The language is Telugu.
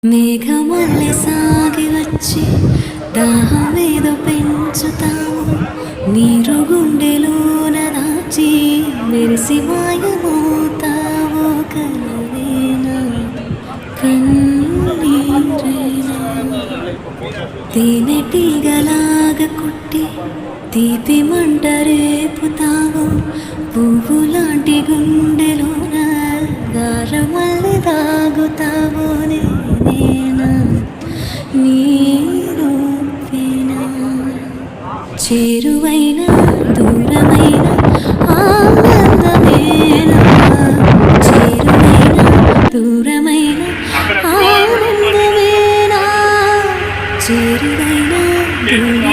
మేఘమల్లె సాగి వచ్చి దాహమేదో పెంచుతావు, నీరు గుండెలోన దాచి మెరిసి మాయమవుతావు. కలవేనా కన్నీరేనా తేనెటీగలాగా కుట్టి తీపి మంట రేపుతావు, పువ్వులాంటి గుండెలోన గారమల్లె తాగుతావు. నేనేనా నీరూపేనా చేరువైన దూరమైన ఆనందమేనా, చేరువైన దూరమైన ఆనందమేనా, చేరువైన దూరమైన